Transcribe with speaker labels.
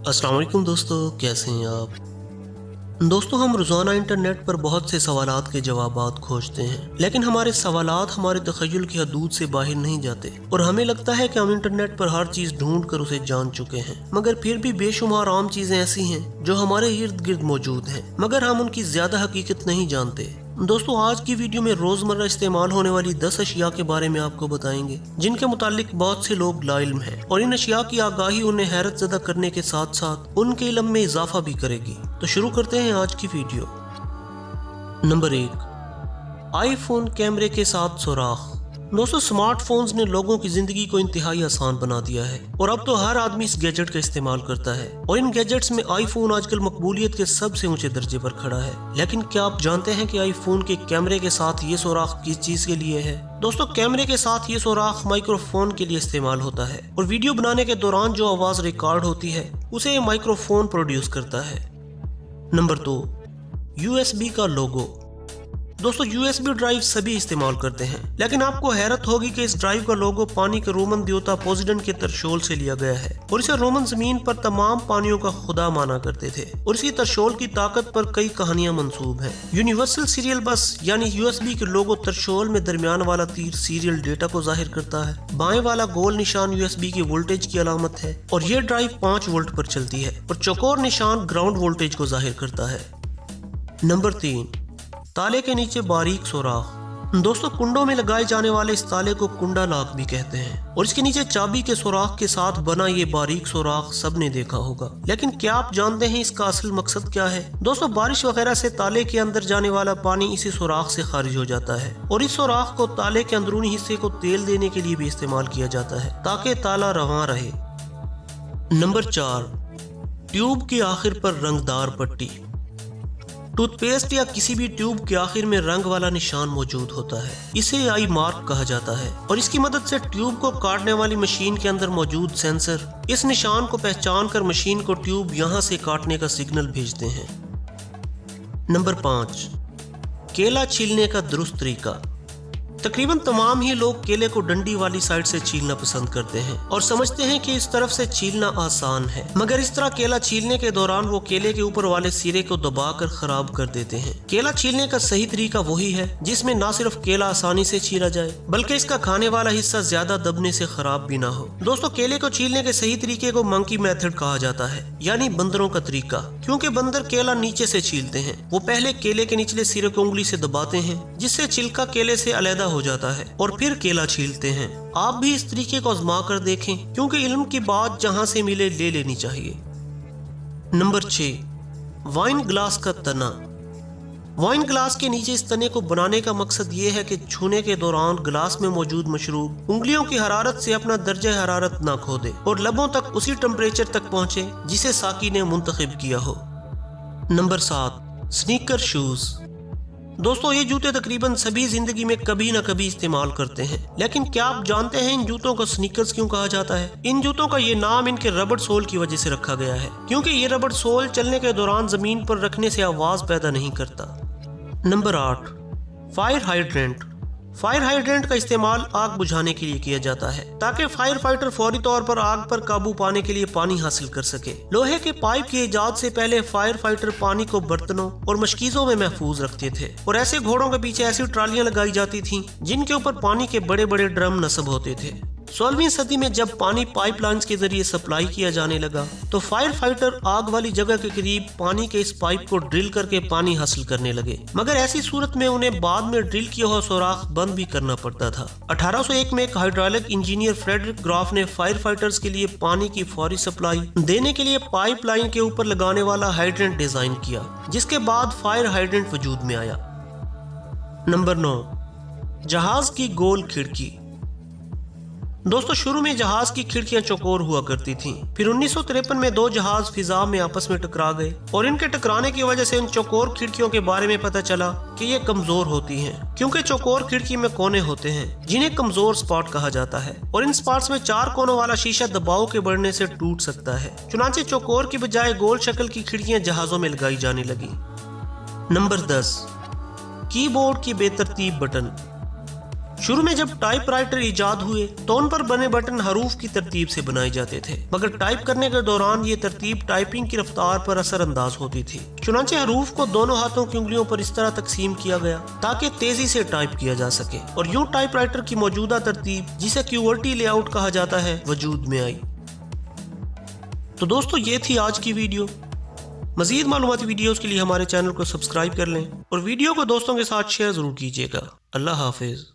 Speaker 1: अस्सलाम वालेकुम दोस्तों, कैसे हैं आप। दोस्तों, हम रोज़ाना इंटरनेट पर बहुत से सवालात के जवाबात खोजते हैं, लेकिन हमारे सवालात हमारे तख़य्युल की हदूद से बाहर नहीं जाते और हमें लगता है कि हम इंटरनेट पर हर चीज़ ढूंढ कर उसे जान चुके हैं। मगर फिर भी बेशुमार आम चीज़ें ऐसी हैं जो हमारे इर्द गिर्द मौजूद हैं, मगर हम उनकी ज़्यादा हकीकत नहीं जानते। दोस्तों, आज की वीडियो में रोज़मर्रा इस्तेमाल होने वाली 10 अशिया के बारे में आपको बताएंगे जिनके मुतालिक बहुत से लोग लाइल्म हैं, और इन अशिया की आगाही उन्हें हैरत ज़दा करने के साथ साथ उनके इल्म में इजाफा भी करेगी। तो शुरू करते हैं आज की वीडियो। नंबर 1, आईफोन कैमरे के साथ सुराख। दोस्तों, स्मार्टफोन्स ने लोगों की जिंदगी को इंतहाई आसान बना दिया है और अब तो हर आदमी इस गैजेट का इस्तेमाल करता है, और इन गैजेट्स में आईफोन आजकल मकबूलियत के सबसे ऊंचे दर्जे पर खड़ा है। लेकिन क्या आप जानते हैं कि आईफोन के कैमरे के साथ ये सुराख किस चीज के लिए है? दोस्तों, कैमरे के साथ ये सुराख माइक्रोफोन के लिए इस्तेमाल होता है, और वीडियो बनाने के दौरान जो आवाज रिकॉर्ड होती है उसे माइक्रोफोन प्रोड्यूस करता है। नंबर 2, USB का लोगो। दोस्तों, USB ड्राइव सभी इस्तेमाल करते हैं, लेकिन आपको हैरत होगी कि इस ड्राइव का लोगो पानी के रोमन देवता पोसिडन के तरशोल से लिया गया है, और इसे रोमन जमीन पर तमाम पानियों का खुदा माना करते थे, और इसकी तरशोल की ताकत पर कई कहानियां मंसूब हैं। यूनिवर्सल सीरियल बस यानी USB के लोगो तरशोल में दरमियान वाला तीर सीरियल डेटा को जाहिर करता है, बाएं वाला गोल निशान USB की वोल्टेज की अलामत है, और यह ड्राइव 5 वोल्ट पर चलती है, और चौकोर निशान ग्राउंड वोल्टेज को जाहिर करता है। नंबर 3, ताले के नीचे बारीक सुराख। दोस्तों, कुंडों में लगाए जाने वाले इस ताले को कुंडा लॉक भी कहते हैं, और इसके नीचे चाबी के सुराख के साथ बना ये बारीक सुराख सबने देखा होगा। लेकिन क्या आप जानते हैं इसका असल मकसद क्या है? दोस्तों, बारिश वगैरह से ताले के अंदर जाने वाला पानी इसी सुराख से खारिज हो जाता है, और इस सुराख को ताले के अंदरूनी हिस्से को तेल देने के लिए भी इस्तेमाल किया जाता है ताकि ताला रवां रहे। नंबर 4, ट्यूब की आखिर पर रंगदार पट्टी। टूथपेस्ट या किसी भी ट्यूब के आखिर में रंग वाला निशान मौजूद होता है, इसे आई मार्क कहा जाता है, और इसकी मदद से ट्यूब को काटने वाली मशीन के अंदर मौजूद सेंसर इस निशान को पहचान कर मशीन को ट्यूब यहाँ से काटने का सिग्नल भेजते हैं। नंबर 5, केला छीलने का दुरुस्त तरीका। तकरीबन तमाम ही लोग केले को डंडी वाली साइड से छीलना पसंद करते हैं और समझते हैं कि इस तरफ से छीलना आसान है, मगर इस तरह केला छीलने के दौरान वो केले के ऊपर वाले सिरे को दबाकर खराब कर देते हैं। केला छीलने का सही तरीका वही है जिसमें न सिर्फ केला आसानी से छीला जाए बल्कि इसका खाने वाला हिस्सा ज्यादा दबने से खराब भी ना हो। दोस्तों, केले को छीलने के सही तरीके को मंकी मेथड कहा जाता है, यानी बंदरों का तरीका, क्योंकि बंदर केला नीचे से छीलते हैं। वो पहले केले के निचले सिरे को उंगली से दबाते हैं जिससे छिलका केले से अलग हो जाता है, और फिर केला छीलते हैं। आप भी इस तरीके को आजमा कर देखें, क्योंकि इल्म की बात जहां से मिले ले लेनी चाहिए। नंबर 6, वाइन ग्लास का तना। वाइन ग्लास के नीचे इस तने को बनाने का मकसद ये है कि छूने के दौरान ग्लास में मौजूद मशरूब उंगलियों की हरारत से अपना दर्जा हरारत ना खो दे और लबों तक उसी टेम्परेचर तक पहुंचे जिसे साकी ने मुंतखब किया हो। Number 7, sneaker shoes. दोस्तों, ये जूते तकरीबन सभी जिंदगी में कभी न कभी इस्तेमाल करते हैं, लेकिन क्या आप जानते हैं इन जूतों को स्नीकर्स क्यों कहा जाता है? इन जूतों का ये नाम इनके रबड़ सोल की वजह से रखा गया है, क्योंकि ये रबड़ सोल चलने के दौरान जमीन पर रखने से आवाज पैदा नहीं करता। Number 8, fire hydrant. Fire hydrant का इस्तेमाल आग बुझाने के लिए किया जाता है ताकि फायर फाइटर फौरी तौर पर आग पर काबू पाने के लिए पानी हासिल कर सके। लोहे के पाइप की इजाद से पहले फायर फाइटर पानी को बर्तनों और मशकीजों में महफूज रखते थे, और ऐसे घोड़ों के पीछे ऐसी ट्रालियां लगाई जाती थीं जिनके ऊपर पानी के बड़े बड़े ड्रम नस्ब होते थे। 16वीं सदी में जब पानी पाइपलाइंस के जरिए सप्लाई किया जाने लगा तो फायर फाइटर आग वाली जगह के करीब पानी के इस पाइप को ड्रिल करके पानी हासिल करने लगे, मगर ऐसी सूरत में उन्हें बाद में ड्रिल किया हुआ सुराख बंद भी करना पड़ता था। 1801 में एक हाइड्रोलिक इंजीनियर फ्रेडरिक ग्राफ ने फायर फाइटर्स के लिए पानी की फौरी सप्लाई देने के लिए पाइपलाइन के ऊपर लगाने वाला हाइड्रेंट डिजाइन किया, जिसके बाद फायर हाइड्रेंट वजूद में आया। नंबर 9, जहाज की गोल खिड़की। दोस्तों, शुरू में जहाज की खिड़कियां चौकोर हुआ करती थीं, फिर 1953 में 2 जहाज फिजा में आपस में टकरा गए और इनके टकराने की वजह से इन चौकोर खिड़कियों के बारे में पता चला कि ये कमजोर होती हैं, क्योंकि चौकोर खिड़की में कोने होते हैं जिन्हें कमजोर स्पॉट कहा जाता है, और इन स्पॉट्स में 4 कोनों वाला शीशा दबाव के बढ़ने से टूट सकता है। चुनांचे चौकोर की बजाय गोल शक्ल की खिड़कियां जहाजों में लगाई जाने लगी। नंबर 10, कीबोर्ड की बेतरतीब बटन। शुरू में जब टाइपराइटर इजाद हुए तो उन पर बने बटन हरूफ की तरतीब से बनाए जाते थे, मगर टाइप करने के दौरान ये तरतीब टाइपिंग की रफ्तार पर असरअंदाज होती थी। चुनांचे हरूफ को दोनों हाथों की उंगलियों पर इस तरह तकसीम किया गया ताकि तेजी से टाइप किया जा सके और यूं टाइपराइटर की मौजूदा तरतीब, जिसे QWERTY लेआउट कहा जाता है, वजूद में आई। तो दोस्तों, ये थी आज की वीडियो। मजीद मालूमाती वीडियोस के लिए हमारे चैनल को सब्सक्राइब कर लें और वीडियो को दोस्तों के साथ शेयर जरूर कीजिएगा। अल्लाह हाफिज।